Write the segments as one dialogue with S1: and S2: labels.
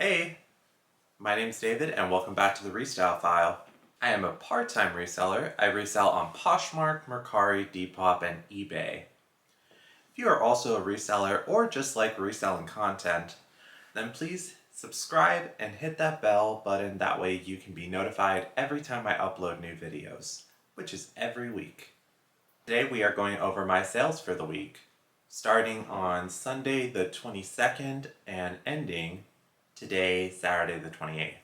S1: Hey, my name's David and welcome back to the Restyle File. I am a part-time reseller. I resell on Poshmark, Mercari, Depop, and eBay. If you are also a reseller or just like reselling content, then please subscribe and hit that bell button. That way you can be notified every time I upload new videos, which is every week. Today we are going over my sales for the week, starting on Sunday the 22nd and ending today, Saturday the 28th.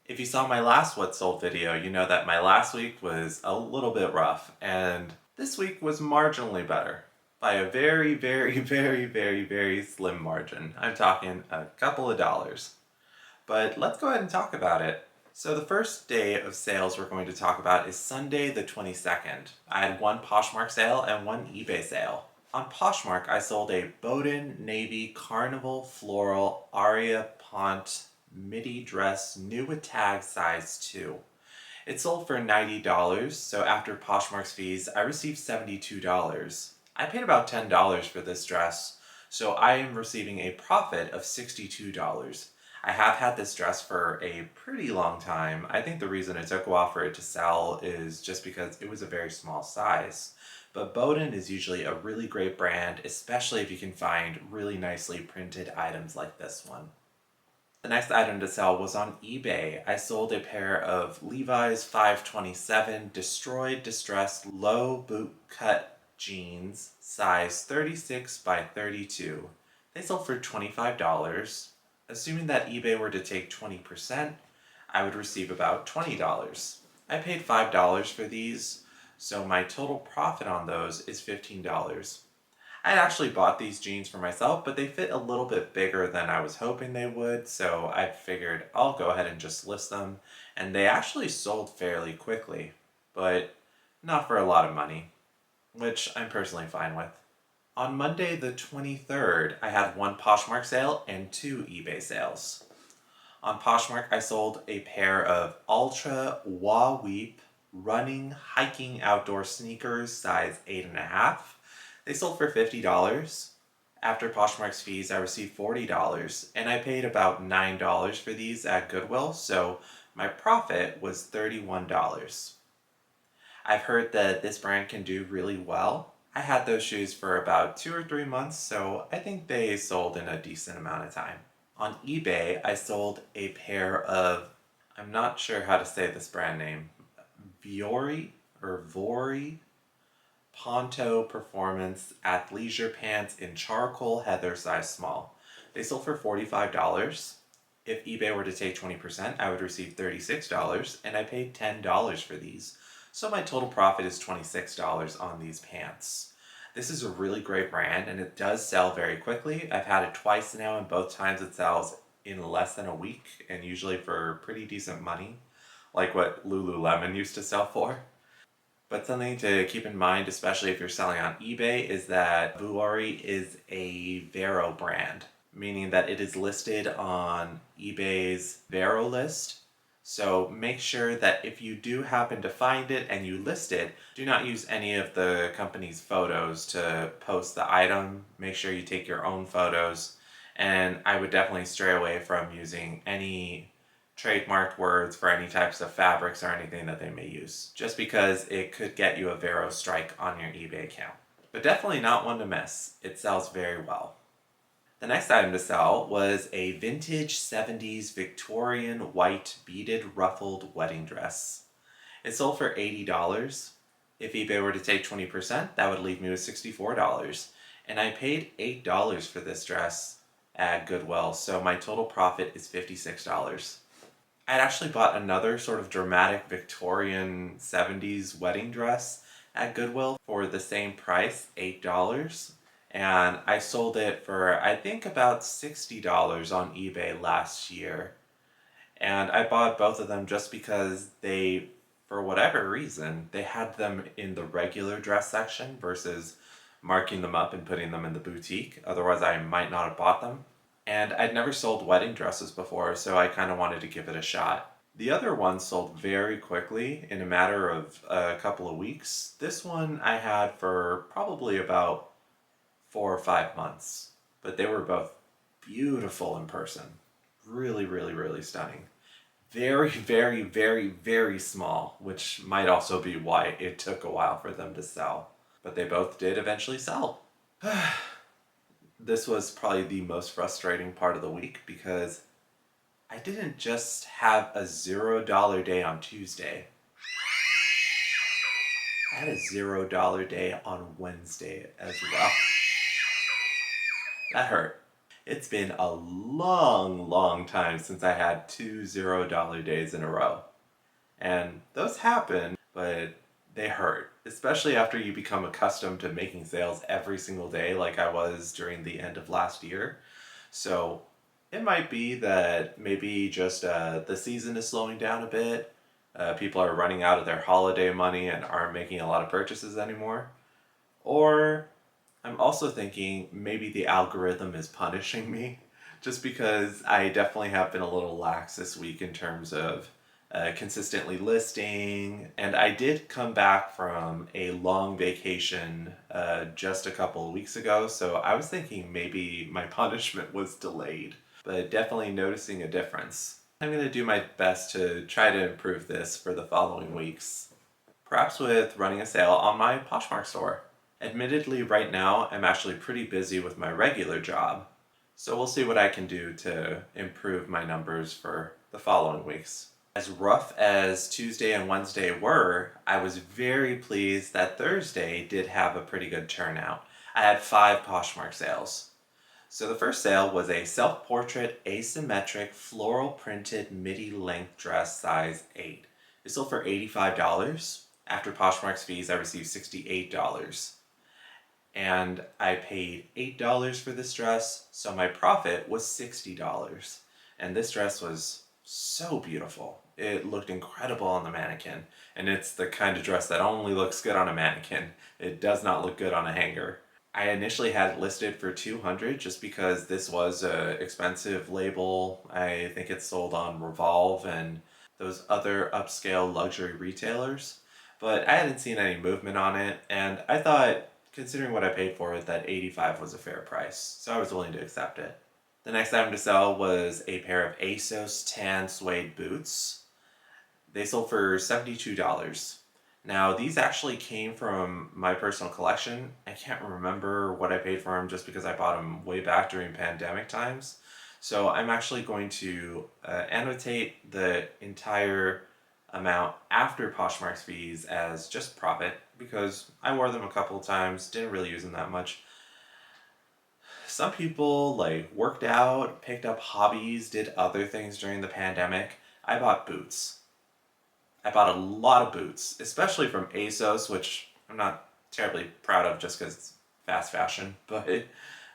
S1: If you saw my last What Sold video, you know that my last week was a little bit rough, and this week was marginally better. By a very, very, very, very, very slim margin. I'm talking a couple of dollars. But let's go ahead and talk about it. So the first day of sales we're going to talk about is Sunday the 22nd. I had one Poshmark sale and one eBay sale. On Poshmark, I sold a Bowden Navy Carnival Floral Aria Pont midi dress, new with tag, size 2. It sold for $90, so after Poshmark's fees, I received $72. I paid about $10 for this dress, so I am receiving a profit of $62. I have had this dress for a pretty long time. I think the reason it took a while for it to sell is just because it was a very small size. But Bowden is usually a really great brand, especially if you can find really nicely printed items like this one. The next item to sell was on eBay. I sold a pair of Levi's 527 destroyed distressed low boot cut jeans, size 36 by 32. They sold for $25. Assuming that eBay were to take 20%, I would receive about $20. I paid $5 for these, so my total profit on those is $15. I had actually bought these jeans for myself, but they fit a little bit bigger than I was hoping they would, so I figured I'll go ahead and just list them, and they actually sold fairly quickly, but not for a lot of money, which I'm personally fine with. On Monday the 23rd, I had one Poshmark sale and two eBay sales. On Poshmark, I sold a pair of Ultra FLYP running hiking outdoor sneakers, size 8.5. They sold for $50. After Poshmark's fees, I received $40, and I paid about $9 for these at Goodwill, so my profit was $31. I've heard that this brand can do really well. I had those shoes for about 2 or 3 months, so I think they sold in a decent amount of time. On eBay, I sold a pair of, I'm not sure how to say this brand name, Vori Ponto Performance athleisure pants in charcoal heather, size small. They sold for $45. If eBay were to take 20%, I would receive $36, and I paid $10 for these. So my total profit is $26 on these pants. This is a really great brand, and it does sell very quickly. I've had it twice now, and both times it sells in less than a week, and usually for pretty decent money, like what Lululemon used to sell for. But something to keep in mind, especially if you're selling on eBay, is that Vuori is a Vero brand, meaning that it is listed on eBay's Vero list. So make sure that if you do happen to find it and you list it, do not use any of the company's photos to post the item. Make sure you take your own photos. And I would definitely stray away from using any trademarked words for any types of fabrics or anything that they may use, just because it could get you a Vero strike on your eBay account. But definitely not one to miss. It sells very well. The next item to sell was a vintage 70s Victorian white beaded ruffled wedding dress. It sold for $80. If eBay were to take 20%, that would leave me with $64. And I paid $8 for this dress at Goodwill, so my total profit is $56. I'd actually bought another sort of dramatic Victorian 70s wedding dress at Goodwill for the same price, $8. And I sold it for, I think, about $60 on eBay last year. And I bought both of them just because they, for whatever reason, they had them in the regular dress section versus marking them up and putting them in the boutique. Otherwise, I might not have bought them. And I'd never sold wedding dresses before, so I kind of wanted to give it a shot. The other one sold very quickly in a matter of a couple of weeks. This one I had for probably about 4 or 5 months, but they were both beautiful in person. really, really, really stunning. Very, very, very, very small, which might also be why it took a while for them to sell. But they both did eventually sell. This was probably the most frustrating part of the week because I didn't just have a $0 day on Tuesday. I had a $0 day on Wednesday as well. That hurt. It's been a long, long time since I had two $0 days in a row. And those happen, but they hurt, especially after you become accustomed to making sales every single day like I was during the end of last year. So it might be that maybe just the season is slowing down a bit. People are running out of their holiday money and aren't making a lot of purchases anymore. Or I'm also thinking maybe the algorithm is punishing me just because I definitely have been a little lax this week in terms of consistently listing. And I did come back from a long vacation just a couple of weeks ago, so I was thinking maybe my punishment was delayed, but definitely noticing a difference. I'm going to do my best to try to improve this for the following weeks. Perhaps with running a sale on my Poshmark store. Admittedly, right now, I'm actually pretty busy with my regular job, so we'll see what I can do to improve my numbers for the following weeks. As rough as Tuesday and Wednesday were, I was very pleased that Thursday did have a pretty good turnout. I had 5 Poshmark sales. So the first sale was a self-portrait asymmetric floral printed midi length dress size 8. It sold for $85. After Poshmark's fees, I received $68. And I paid $8 for this dress, so my profit was $60. And this dress was so beautiful. It looked incredible on the mannequin, and it's the kind of dress that only looks good on a mannequin. It does not look good on a hanger. I initially had it listed for $200 just because this was an expensive label. I think it's sold on Revolve and those other upscale luxury retailers. But I hadn't seen any movement on it, and I thought, considering what I paid for it, that $85 was a fair price, so I was willing to accept it. The next item to sell was a pair of ASOS tan suede boots. They sold for $72. Now, these actually came from my personal collection. I can't remember what I paid for them just because I bought them way back during pandemic times. So I'm actually going to annotate the entire amount after Poshmark's fees as just profit because I wore them a couple of times, didn't really use them that much. Some people worked out, picked up hobbies, did other things during the pandemic. I bought boots. I bought a lot of boots, especially from ASOS, which I'm not terribly proud of just because it's fast fashion, but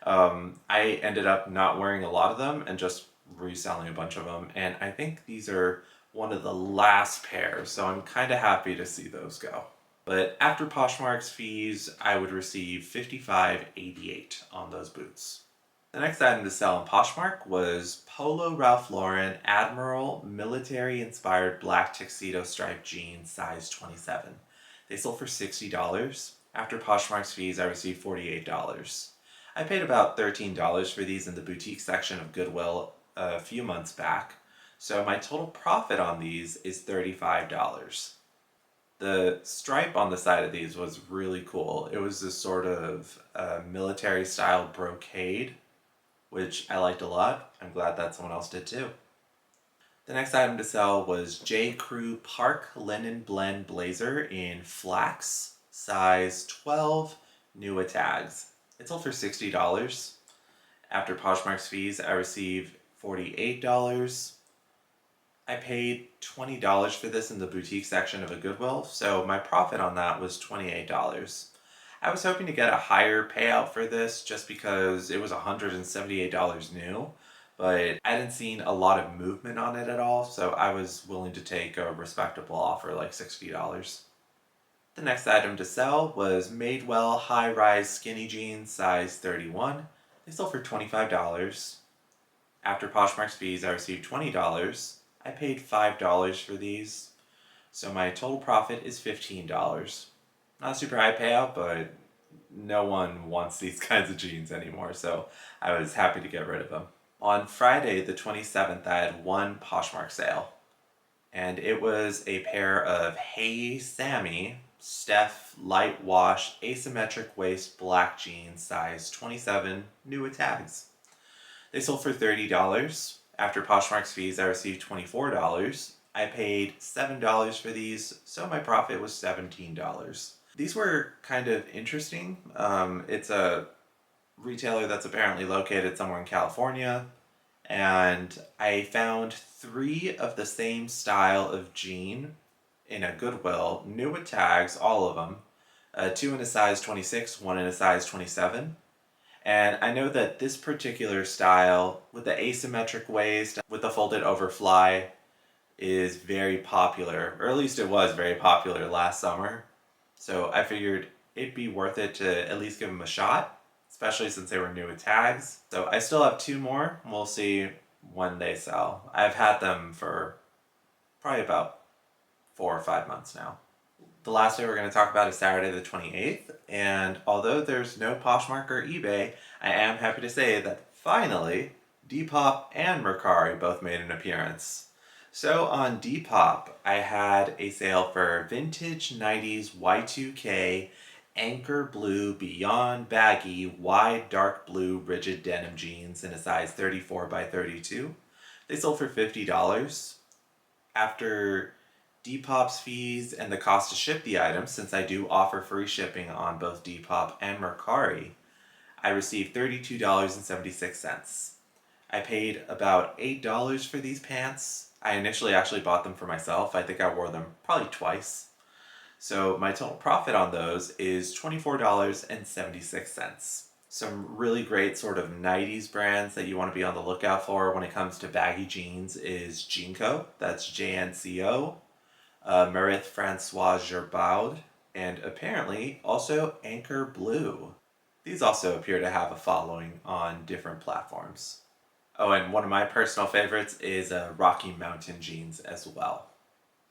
S1: I ended up not wearing a lot of them and just reselling a bunch of them. And I think these are one of the last pairs, so I'm kind of happy to see those go. But after Poshmark's fees, I would receive $55.88 on those boots. The next item to sell on Poshmark was Polo Ralph Lauren Admiral military-inspired black tuxedo striped jeans size 27. They sold for $60. After Poshmark's fees, I received $48. I paid about $13 for these in the boutique section of Goodwill a few months back, so my total profit on these is $35. The stripe on the side of these was really cool. It was this sort of military style brocade, which I liked a lot. I'm glad that someone else did too. The next item to sell was J. Crew Park Linen Blend Blazer in flax, size 12, Nua tags. It sold for $60. After Poshmark's fees, I received $48. I paid $20 for this in the boutique section of a Goodwill, so my profit on that was $28. I was hoping to get a higher payout for this just because it was $178 new, but I hadn't seen a lot of movement on it at all, so I was willing to take a respectable offer like $60. The next item to sell was Madewell high-rise skinny jeans size 31. They sold for $25. After Poshmark's fees, I received $20. I paid $5 for these, so my total profit is $15. Not a super high payout, but no one wants these kinds of jeans anymore, so I was happy to get rid of them. On Friday the 27th, I had one Poshmark sale, and it was a pair of Hey Sammy Steph light wash asymmetric waist black jeans size 27 new with tags. They sold for $30. After Poshmark's fees, I received $24. I paid $7 for these, so my profit was $17. These were kind of interesting. It's a retailer that's apparently located somewhere in California, and I found 3 of the same style of jean in a Goodwill, new with tags, all of them. 2 in a size 26, 1 in a size 27. And I know that this particular style, with the asymmetric waist, with the folded over fly, is very popular, or at least it was very popular last summer. So I figured it'd be worth it to at least give them a shot, especially since they were new with tags. So I still have 2 more. We'll see when they sell. I've had them for probably about 4 or 5 months now. The last day we're going to talk about is Saturday the 28th, and although there's no Poshmark or eBay, I am happy to say that finally Depop and Mercari both made an appearance. So on Depop, I had a sale for vintage 90s Y2K anchor blue beyond baggy wide dark blue rigid denim jeans in a size 34 by 32. They sold for $50. After Depop's fees and the cost to ship the items, since I do offer free shipping on both Depop and Mercari, I received $32.76. I paid about $8 for these pants. I initially actually bought them for myself. I think I wore them probably twice. So my total profit on those is $24.76. Some really great sort of 90s brands that you want to be on the lookout for when it comes to baggy jeans is Jinko, that's JNCO, Merit Francois Gerbaud, and apparently also Anchor Blue. These also appear to have a following on different platforms. Oh, and one of my personal favorites is Rocky Mountain jeans as well.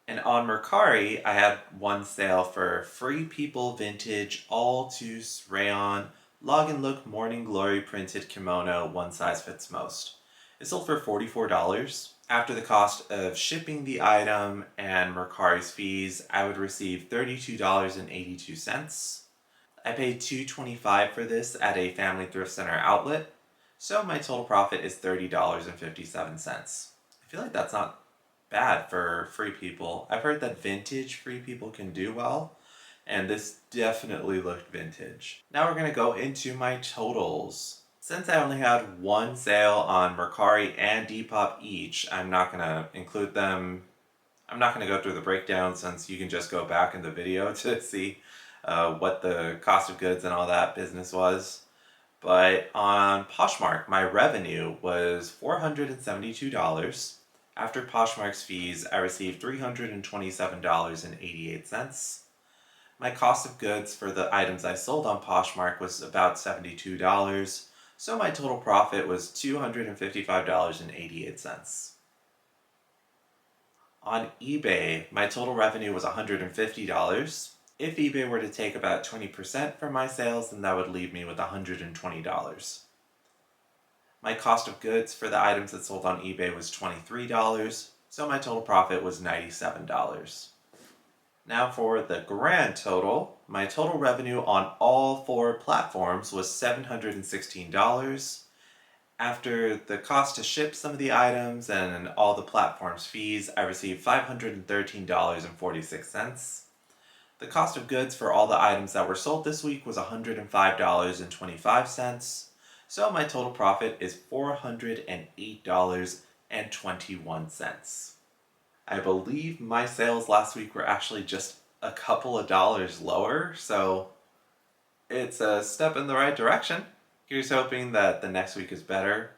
S1: And on Mercari, I had one sale for Free People Vintage All Tooth Rayon Log and Look Morning Glory Printed Kimono One Size Fits Most. It sold for $44. After the cost of shipping the item and Mercari's fees, I would receive $32.82. I paid $2.25 for this at a Family Thrift Center outlet, so my total profit is $30.57. I feel like that's not bad for Free People. I've heard that vintage Free People can do well, and this definitely looked vintage. Now we're going to go into my totals. Since I only had one sale on Mercari and Depop each, I'm not going to include them. I'm not going to go through the breakdown since you can just go back in the video to see what the cost of goods and all that business was. But on Poshmark, my revenue was $472. After Poshmark's fees, I received $327.88. My cost of goods for the items I sold on Poshmark was about $72, so my total profit was $255.88. On eBay, my total revenue was $150. If eBay were to take about 20% from my sales, then that would leave me with $120. My cost of goods for the items that sold on eBay was $23, so my total profit was $97. Now for the grand total, my total revenue on all 4 platforms was $716. After the cost to ship some of the items and all the platforms' fees, I received $513.46. The cost of goods for all the items that were sold this week was $105.25. So my total profit is $408.21. I believe my sales last week were actually just a couple of dollars lower, so it's a step in the right direction. Here's hoping that the next week is better.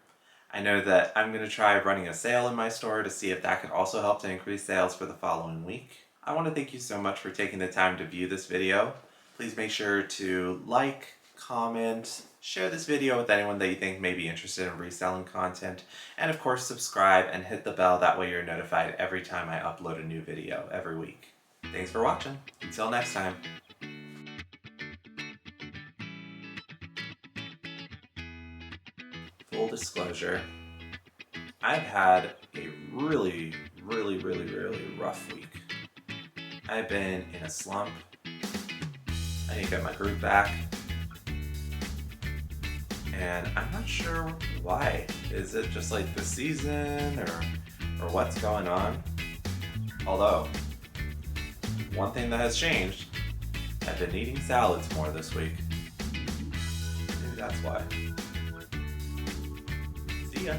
S1: I know that I'm going to try running a sale in my store to see if that could also help to increase sales for the following week. I want to thank you so much for taking the time to view this video. Please make sure to like, comment, share this video with anyone that you think may be interested in reselling content, and of course subscribe and hit the bell, that way you're notified every time I upload a new video every week. Thanks for watching. Until next time. Full disclosure, I've had a really, really, really, really rough week. I've been in a slump. I need to get my groove back. And I'm not sure why. Is it just like the season or what's going on? Although, one thing that has changed, I've been eating salads more this week. Maybe that's why. See ya.